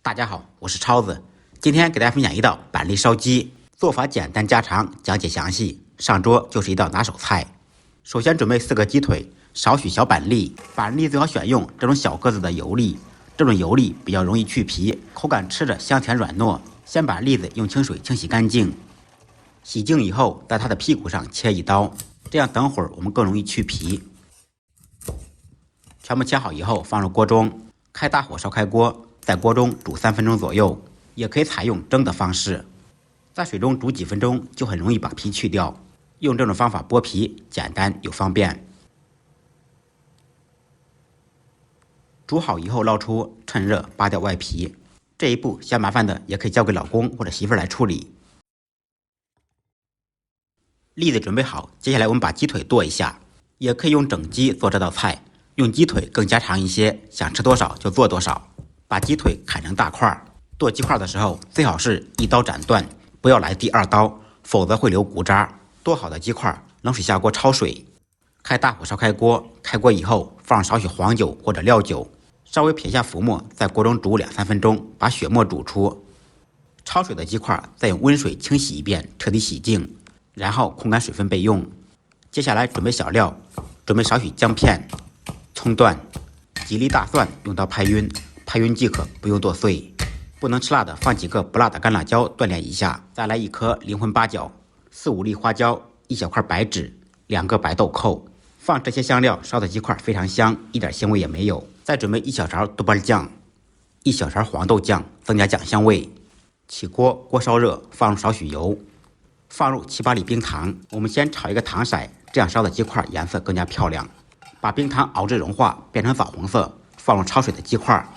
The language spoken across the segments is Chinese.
大家好，我是超子，今天给大家分享一道板栗烧鸡，做法简单家常，讲解详细，上桌就是一道拿手菜。首先准备4个鸡腿，少许小板栗，板栗最好选用这种小个子的油栗，这种油栗比较容易去皮，口感吃着香甜软糯。先把栗子用清水清洗干净，洗净以后在它的屁股上切一刀，这样等会儿我们更容易去皮。全部切好以后放入锅中，开大火烧开锅，在锅中煮3分钟左右，也可以采用蒸的方式，在水中煮几分钟就很容易把皮去掉。用这种方法剥皮简单又方便。煮好以后捞出，趁热扒掉外皮。这一步嫌麻烦的也可以交给老公或者媳妇来处理。栗子准备好，接下来我们把鸡腿剁一下，也可以用整鸡做这道菜，用鸡腿更家常一些，想吃多少就做多少。把鸡腿砍成大块，剁鸡块的时候最好是一刀斩断，不要来第2刀，否则会留骨渣。剁好的鸡块冷水下锅焯水，开大火烧开锅，开锅以后放少许黄酒或者料酒，稍微撇下浮沫，在锅中煮2-3分钟，把血沫煮出。焯水的鸡块再用温水清洗一遍，彻底洗净，然后控干水分备用。接下来准备小料，准备少许姜片、葱段、几粒大蒜，用刀拍匀，拍匀即可，不用剁碎。不能吃辣的放几个不辣的干辣椒锻炼一下，再来1颗灵魂八角、4-5粒花椒、1小块白芷、2个白豆蔻。放这些香料烧的鸡块非常香，一点腥味也没有。再准备1小勺豆瓣酱、1小勺黄豆酱，增加酱香味。起锅，锅烧热，放入少许油，放入7-8粒冰糖。我们先炒一个糖色，这样烧的鸡块颜色更加漂亮。把冰糖熬至融化，变成枣红色，放入焯水的鸡块。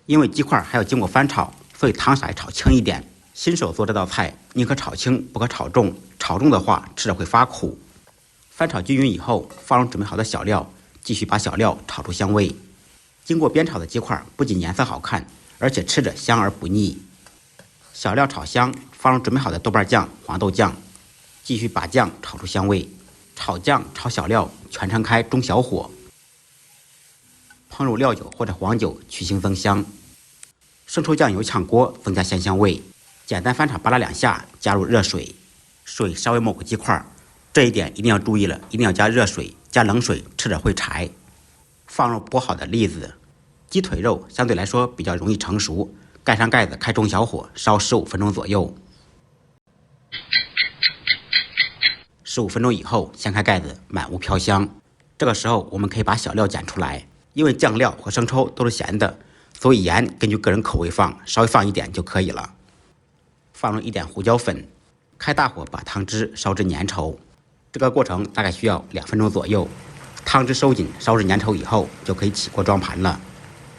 因为鸡块还要经过翻炒，所以糖色炒轻一点。新手做这道菜，宁可炒轻，不可炒重，炒重的话吃着会发苦。翻炒均匀以后，放入准备好的小料，继续把小料炒出香味。经过煸炒的鸡块不仅颜色好看，而且吃着香而不腻。小料炒香，放入准备好的豆瓣酱、黄豆酱，继续把酱炒出香味。炒酱炒小料，全程开中小火。烹入料酒或者黄酒去腥增香。生抽酱油炝锅，增加鲜香味。简单翻炒扒拉2下，加入热水，水稍微没过鸡块，这一点一定要注意了，一定要加热水，加冷水吃着会柴。放入剥好的栗子，鸡腿肉相对来说比较容易成熟，盖上盖子，开中小火烧15分钟左右。15分钟以后，掀开盖子，满屋飘香。这个时候我们可以把小料捡出来，因为酱料和生抽都是咸的，所以盐根据个人口味放，稍微放一点就可以了。放入1点胡椒粉，开大火把汤汁烧至粘稠。这个过程大概需要2分钟左右。汤汁收紧，烧至粘稠以后，就可以起锅装盘了。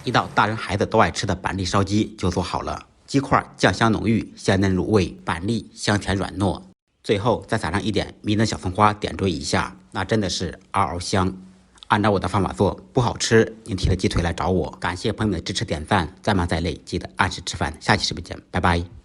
一道大人孩子都爱吃的板栗烧鸡就做好了。鸡块酱香浓郁，鲜嫩入味，板栗香甜软糯。最后再撒上1点迷嫩小葱花，点缀一下，那真的是嗷嗷香。按照我的方法做，不好吃您提了鸡腿来找我。感谢朋友们的支持点赞，再忙再累记得按时吃饭。下期视频见，拜拜。